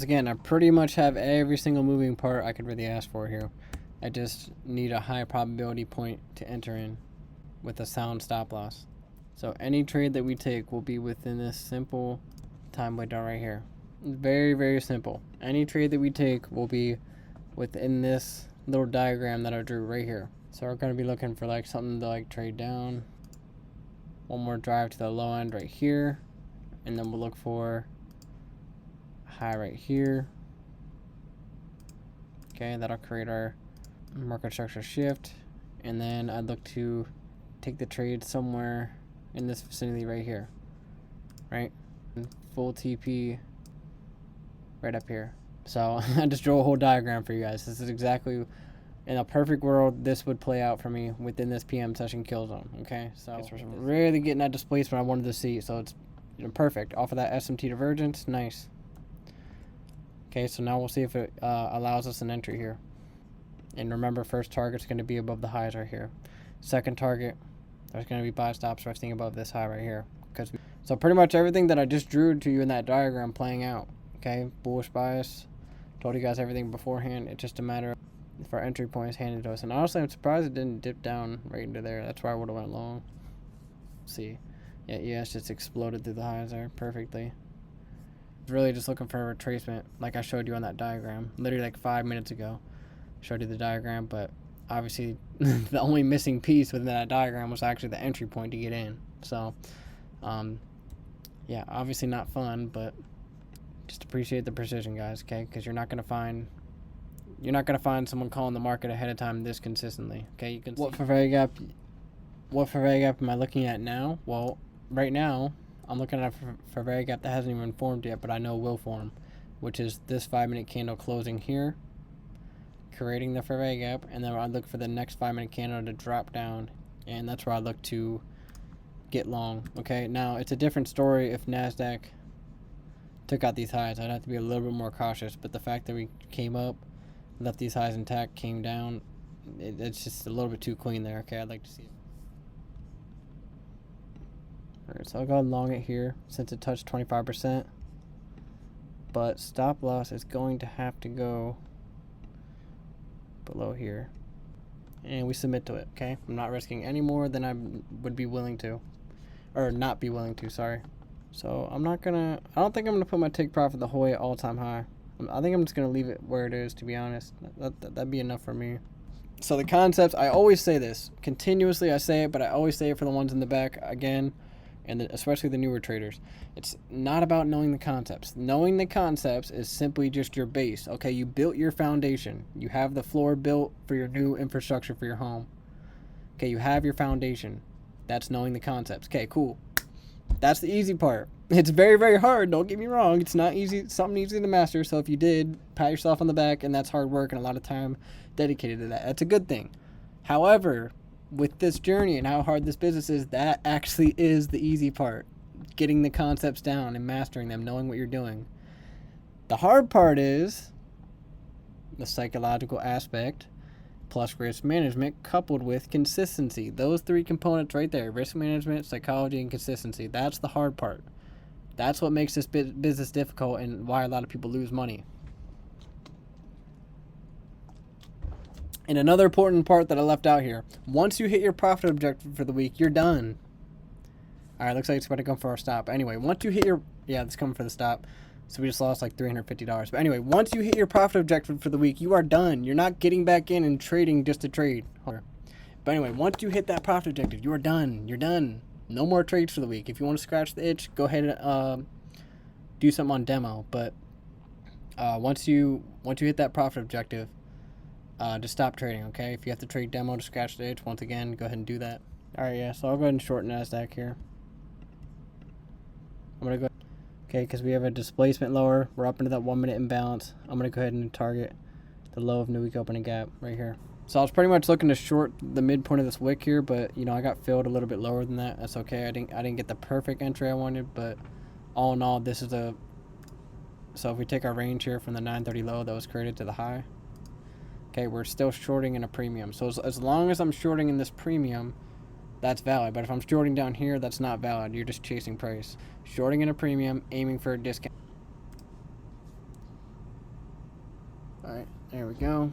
Again, I pretty much have every single moving part I could really ask for here. I just need a high probability point to enter in with a sound stop loss. So any trade that we take will be within this simple time window right here. Very, very simple. Any trade that we take will be within this little diagram that I drew right here. So we're going to be looking for like something to like trade down. One more drive to the low end right here. And then we'll look for high right here. Okay, that'll create our market structure shift. And then I'd look to take the trade somewhere in this vicinity right here. Right? Full TP right up here. So I just drew a whole diagram for you guys. This is exactly, in a perfect world, this would play out for me within this PM session kill zone. Okay, so we're really getting that displacement I wanted to see. So it's perfect off of that SMT divergence. Nice. Okay, so now we'll see if it allows us an entry here. And remember, first target's going to be above the highs right here. Second target, there's going to be buy stops resting above this high right here. So pretty much everything that I just drew to you in that diagram playing out. Okay, bullish bias. Told you guys everything beforehand. It's just a matter of if our entry point is handed to us. And honestly, I'm surprised it didn't dip down right into there. That's why I would have went long. See, yeah, it's just exploded through the highs there perfectly. Really just looking for a retracement like I showed you on that diagram literally like 5 minutes ago. Showed you the diagram, but obviously the only missing piece within that diagram was actually the entry point to get in. So yeah, obviously not fun, but just appreciate the precision, guys, okay? Because you're not gonna find someone calling the market ahead of time this consistently. Okay, you can see what Fairway gap am I looking at now? Well, right now I'm looking at a Fairway gap that hasn't even formed yet, but I know will form, which is this 5-minute candle closing here, creating the Fairway gap, and then I look for the next 5-minute candle to drop down, and that's where I look to get long. Okay, now it's a different story if NASDAQ took out these highs. I'd have to be a little bit more cautious, but the fact that we came up, left these highs intact, came down, it's just a little bit too clean there. Okay, I'd like to see it. Alright, so I'll go long it here since it touched 25%, but stop loss is going to have to go below here, and we submit to it. Okay, I'm not risking any more than I would be willing to, or not be willing to, sorry. So I don't think I'm gonna put my take profit the whole way at all-time high. I think I'm just gonna leave it where it is, to be honest. That'd be enough for me. So the concepts, I always say this continuously, I say it, but I always say it for the ones in the back again, and especially the newer traders. It's not about knowing the concepts. Knowing the concepts is simply just your base. Okay, you built your foundation. You have the floor built for your new infrastructure for your home. Okay, you have your foundation. That's knowing the concepts. Okay, cool. That's the easy part. It's very, very hard. Don't get me wrong. It's not easy. It's something easy to master. So if you did, pat yourself on the back, and that's hard work and a lot of time dedicated to that. That's a good thing. However, with this journey and how hard this business is, that actually is the easy part. Getting the concepts down and mastering them, knowing what you're doing. The hard part is the psychological aspect plus risk management coupled with consistency. Those three components right there, risk management, psychology, and consistency. That's the hard part. That's what makes this business difficult and why a lot of people lose money. And another important part that I left out here, once you hit your profit objective for the week, you're done. All right, looks like it's about to come for our stop. Anyway, once you hit your, yeah, it's coming for the stop. So we just lost like $350. But anyway, once you hit your profit objective for the week, you are done. You're not getting back in and trading just to trade. But anyway, once you hit that profit objective, you are done. You're done. No more trades for the week. If you want to scratch the itch, go ahead and do something on demo. But once you hit that profit objective, just stop trading, okay? If you have to trade demo to scratch the itch, once again, go ahead and do that. All right, yeah, so I'll go ahead and short NASDAQ here. I'm going to go, okay, because we have a displacement lower. We're up into that 1 minute imbalance. I'm going to go ahead and target the low of new week opening gap right here. So I was pretty much looking to short the midpoint of this wick here, but, you know, I got filled a little bit lower than that. That's okay. I didn't get the perfect entry I wanted, but all in all, this is a, so if we take our range here from the 930 low that was created to the high, okay, we're still shorting in a premium. So as long as I'm shorting in this premium, that's valid. But if I'm shorting down here, that's not valid. You're just chasing price. Shorting in a premium, aiming for a discount. Alright, there we go.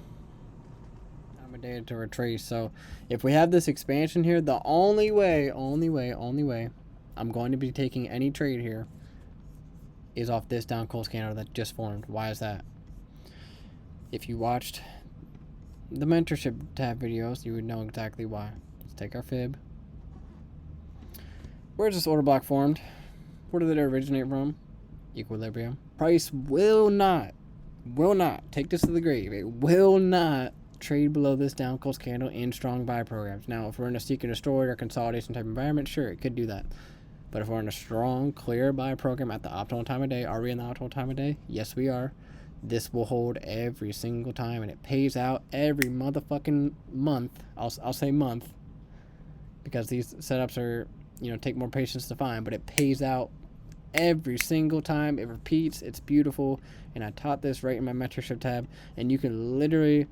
I'm a data to retrace. So if we have this expansion here, the only way I'm going to be taking any trade here is off this down close candle that just formed. Why is that? If you watched the mentorship tab videos, you would know exactly why. Let's take our fib. Where's this order block formed? Where did it originate from? Equilibrium. Price will not take this to the grave. It will not trade below this down close candle in strong buy programs. Now, if we're in a seek and destroy or consolidation type environment, sure, it could do that. But if we're in a strong, clear buy program at the optimal time of day, are we in the optimal time of day? Yes, we are. This will hold every single time, and it pays out every motherfucking month. I'll say month, because these setups are, take more patience to find, but it pays out every single time. It repeats. It's beautiful, and I taught this right in my mentorship tab, and you can literally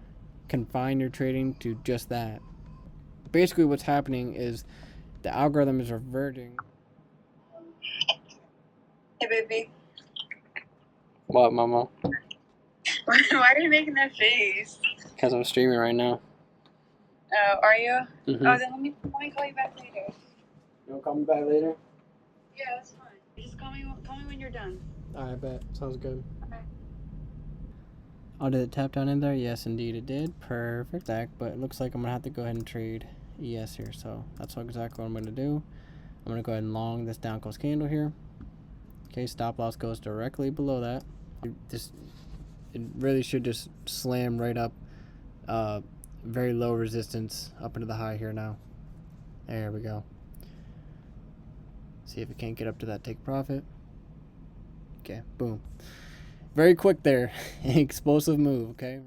confine your trading to just that. Basically, what's happening is the algorithm is reverting. Hey, baby. What, mama? Why are you making that face? Because I'm streaming right now. Oh, are you? Mm-hmm. Oh, then let me call you back later. You want to call me back later? Yeah, that's fine. Just call me when you're done. Alright, bet. Sounds good. Okay. Oh, did it tap down in there? Yes, indeed it did. Perfect. But it looks like I'm going to have to go ahead and trade ES here. So that's exactly what I'm going to do. I'm going to go ahead and long this down close candle here. Okay, stop loss goes directly below that. It really should just slam right up. Very low resistance up into the high here now. There we go. See if it can't get up to that take profit. Okay, boom. Very quick there. Explosive move, okay?